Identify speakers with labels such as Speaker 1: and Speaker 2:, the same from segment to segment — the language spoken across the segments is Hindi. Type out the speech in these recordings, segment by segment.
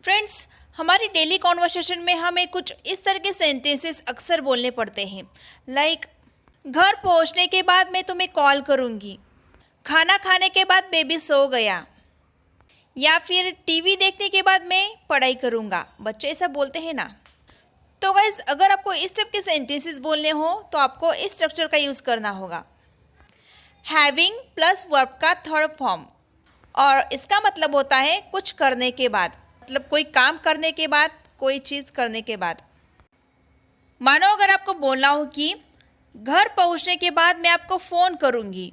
Speaker 1: फ्रेंड्स, हमारी डेली कॉन्वर्सेशन में हमें कुछ इस तरह के सेंटेंसेस अक्सर बोलने पड़ते हैं। लाइक घर पहुंचने के बाद मैं तुम्हें कॉल करूंगी, खाना खाने के बाद बेबी सो गया, या फिर टीवी देखने के बाद मैं पढ़ाई करूंगा। बच्चे ऐसा बोलते हैं ना। तो गाइस, अगर आपको इस टाइप के सेंटेंसेस बोलने हो तो आपको इस स्ट्रक्चर का यूज़ करना होगा। हैविंग प्लस वर्ब का थर्ड फॉर्म, और इसका मतलब होता है कुछ करने के बाद, मतलब कोई काम करने के बाद, कोई चीज़ करने के बाद। मानो अगर आपको बोलना हो कि घर पहुंचने के बाद मैं आपको फ़ोन करूंगी।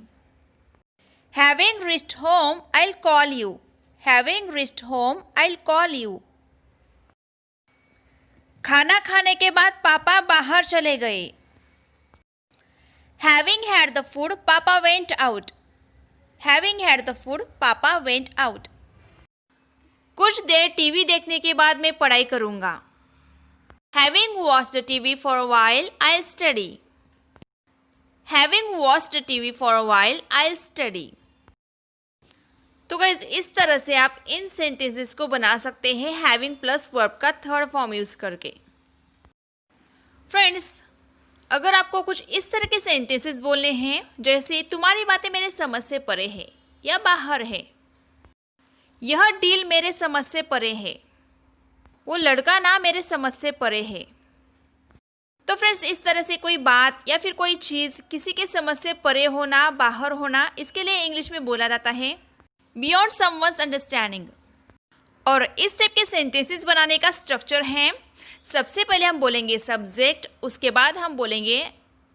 Speaker 1: Having reached home I will call you. Having reached home I will call you. खाना खाने के बाद पापा बाहर चले गए। हैविंग हैड द फूड पापा went out. Having had the food पापा वेंट आउट। कुछ देर टीवी देखने के बाद मैं पढ़ाई करूंगा। Having watched TV for a while I study. Having watched TV for a while I study. तो गाइज, इस तरह से आप इन सेंटेंसेस को बना सकते हैं हैविंग प्लस वर्ब का थर्ड फॉर्म यूज करके। फ्रेंड्स, अगर आपको कुछ इस तरह के सेंटेंसेस बोलने हैं जैसे तुम्हारी बातें मेरे समझ से परे है या बाहर है, यह डील मेरे समझ से परे है, वो लड़का ना मेरे समझ से परे है। तो फ्रेंड्स, इस तरह से कोई बात या फिर कोई चीज़ किसी के समझ से परे होना, बाहर होना, इसके लिए इंग्लिश में बोला जाता है बियॉन्ड समवन्स अंडरस्टैंडिंग। और इस टाइप के सेंटेंसेस बनाने का स्ट्रक्चर है, सबसे पहले हम बोलेंगे सब्जेक्ट, उसके बाद हम बोलेंगे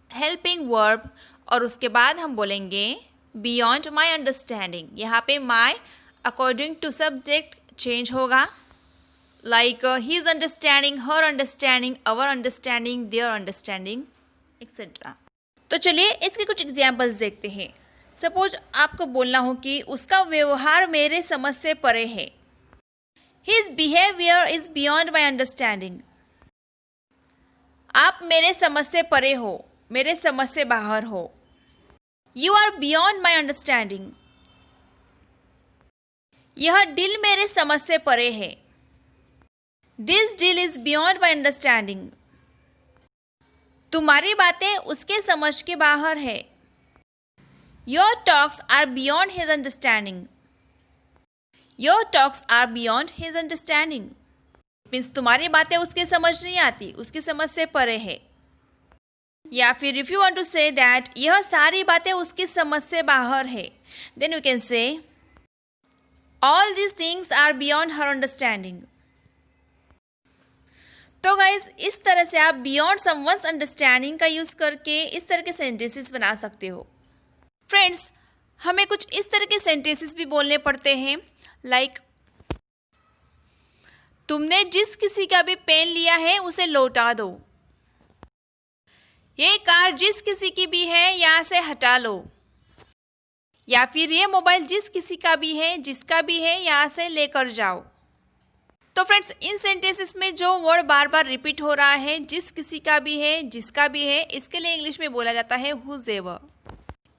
Speaker 1: हेल्पिंग वर्ब, और उसके बाद हम बोलेंगे बियॉन्ड माई अंडरस्टैंडिंग। यहाँ पे my according to subject change होगा, like his understanding, her understanding, our understanding, their understanding, etcetera. तो चलिए इसके कुछ एग्जाम्पल्स देखते हैं। सपोज आपको बोलना हो कि उसका व्यवहार मेरे समझ से परे है। His behaviour is beyond my understanding. आप मेरे समझ से परे हो, मेरे समझ से बाहर हो। You are beyond my understanding. यह डील मेरे समझ से परे है। This deal is beyond my understanding. तुम्हारी बातें उसके समझ के बाहर है। Your talks are beyond his understanding. Your talks are beyond his understanding means तुम्हारी बातें उसके समझ नहीं आती, उसकी समझ से परे है। या फिर if you want to say that यह सारी बातें उसकी समझ से बाहर है, then you can say all these things are beyond her understanding. तो गाइज, इस तरह से आप बियॉन्ड समवन्स अंडरस्टैंडिंग का यूज करके इस तरह के सेंटेंसेस बना सकते हो। फ्रेंड्स, हमें कुछ इस तरह के सेंटेंसेस भी बोलने पड़ते हैं, लाइक तुमने जिस किसी का भी पेन लिया है उसे लौटा दो। ये कार जिस किसी की भी है यहाँ से हटा लो। या फिर ये मोबाइल जिस किसी का भी है, जिसका भी है, यहाँ से लेकर जाओ। तो फ्रेंड्स, इन सेंटेंसेस में जो वर्ड बार बार रिपीट हो रहा है, जिस किसी का भी है, जिसका भी है, इसके लिए इंग्लिश में बोला जाता है हुजेवर।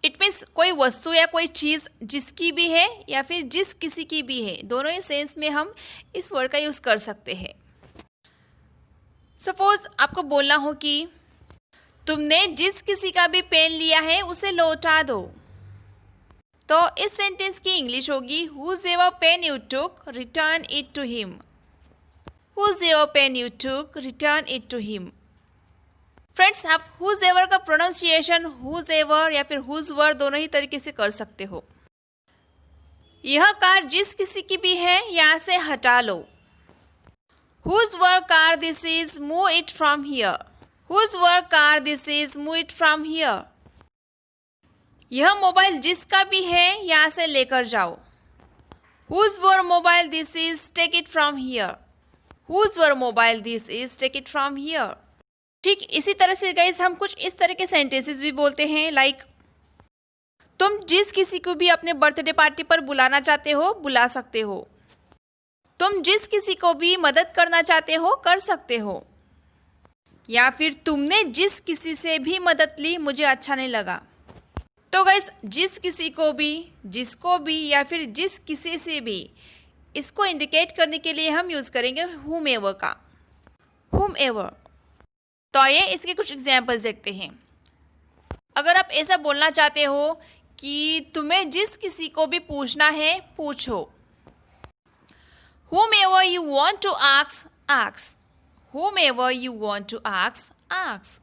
Speaker 1: इट मीन्स कोई वस्तु या कोई चीज़ जिसकी भी है या फिर जिस किसी की भी है, दोनों ही सेंस में हम इस वर्ड का यूज़ कर सकते हैं। सपोज आपको बोलना हो कि तुमने जिस किसी का भी पेन लिया है उसे लौटा दो, तो इस सेंटेंस की इंग्लिश होगी whosever pen you took, return it to him. whosever pen you took, return it to him. Friends, आप whosever का प्रोनाउंसिएशन whosever या फिर whosever दोनों ही तरीके से कर सकते हो। यह कार जिस किसी की भी है यहाँ से हटा लो। whosever car this is, move it from here. whosever car this is, move it from here. यह मोबाइल जिसका भी है यहाँ से लेकर जाओ। whosever mobile this is, take it from here. whosever mobile this is, take it from here. ठीक इसी तरह से गाइस, हम कुछ इस तरह के सेंटेंसेस भी बोलते हैं, लाइक तुम जिस किसी को भी अपने बर्थडे पार्टी पर बुलाना चाहते हो, बुला सकते हो। तुम जिस किसी को भी मदद करना चाहते हो, कर सकते हो। या फिर तुमने जिस किसी से भी मदद ली, मुझे अच्छा नहीं लगा। तो गाइस, जिस किसी को भी, जिसको भी या फिर जिस किसी से भी, इसको इंडिकेट करने के लिए हम यूज़ करेंगे whomever का, whomever। तो आइए इसके कुछ एग्जाम्पल्स देखते हैं। अगर आप ऐसा बोलना चाहते हो कि तुम्हें जिस किसी को भी पूछना है पूछो, whomever you want to ask, ask, whomever you want to ask, ask।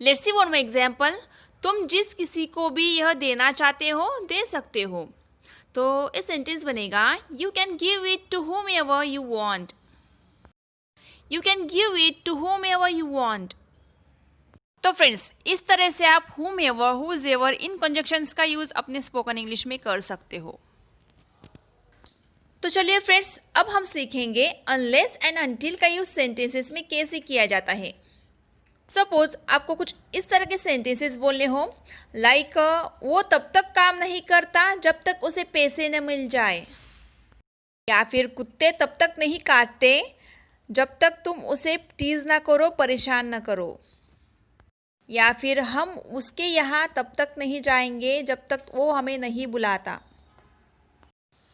Speaker 1: Let's see one more example। तुम जिस किसी को भी यह देना चाहते हो दे सकते हो। तो इस सेंटेंस बनेगा You can give it to whomever you want। You can give it to whomever you want। तो फ्रेंड्स, इस तरह से आप whomever, whosoever इन कंजक्शंस का यूज़ अपने स्पोकन इंग्लिश में कर सकते हो। तो चलिए फ्रेंड्स, अब हम सीखेंगे अनलेस एंड अनटिल का यूज़ सेंटेंसेस में कैसे किया जाता है। सपोज आपको कुछ इस तरह के सेंटेंसेस बोलने हो, लाइक वो तब तक काम नहीं करता जब तक उसे पैसे न मिल जाए, या फिर कुत्ते तब तक नहीं काटते जब तक तुम उसे टीज ना करो, परेशान ना करो, या फिर हम उसके यहाँ तब तक नहीं जाएंगे जब तक वो हमें नहीं बुलाता।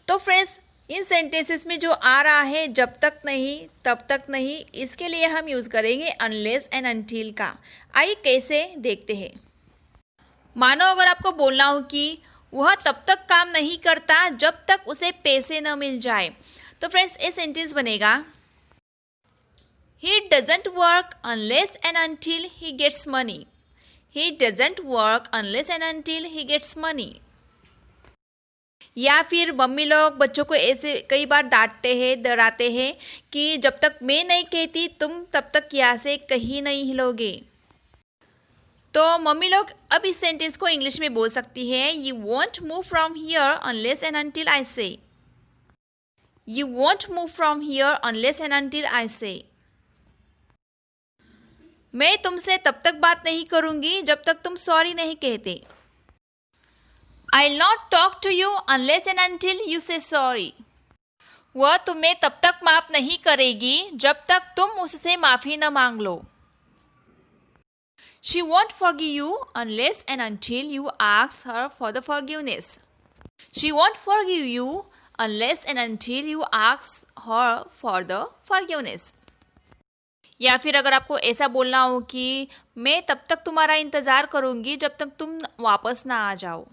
Speaker 1: तो फ्रेंड्स, इन सेंटेंसेस में जो आ रहा है जब तक नहीं, तब तक नहीं, इसके लिए हम यूज़ करेंगे अनलेस एंड अनटिल का। आइए कैसे देखते हैं। मानो अगर आपको बोलना हो कि वह तब तक काम नहीं करता जब तक उसे पैसे न मिल जाए, तो फ्रेंड्स ये सेंटेंस बनेगा He doesn't work unless and until he gets money। He doesn't work unless and until he gets money। या फिर मम्मी लोग बच्चों को ऐसे कई बार डांटते हैं, डराते हैं कि जब तक मैं नहीं कहती तुम तब तक यहाँ से कहीं नहीं हिलोगे। तो मम्मी लोग अब इस सेंटेंस को इंग्लिश में बोल सकती है You won't move from here unless and until I say। You won't move from here unless and until I say। मैं तुमसे तब तक बात नहीं करूँगी जब तक तुम सॉरी नहीं कहते। I'll not talk to you unless and until you say sorry। वह तुम्हें तब तक माफ़ नहीं करेगी जब तक तुम उससे माफ़ी न मांग लो। She won't forgive you unless and until you ask her for the forgiveness। She won't forgive you unless and until you ask her for the forgiveness। या फिर अगर आपको ऐसा बोलना हो कि मैं तब तक तुम्हारा इंतज़ार करूँगी जब तक तुम वापस ना आ जाओ।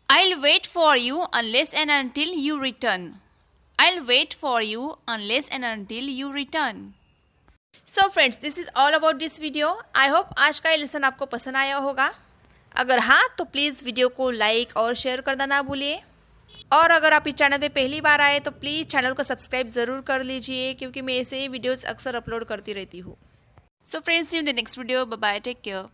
Speaker 1: I'll wait for you unless and until you return। I'll wait for you unless and until you return। So friends, this is all about this video। I hope आज का ये लेसन आपको पसंद आया होगा। अगर हाँ तो प्लीज़ वीडियो को लाइक और शेयर करना ना भूलिए, और अगर आप इस चैनल पे पहली बार आए तो प्लीज़ चैनल को सब्सक्राइब ज़रूर कर लीजिए, क्योंकि मैं ऐसे ही वीडियोस अक्सर अपलोड करती रहती हूँ। So friends, see you in the next video. Bye bye, take care.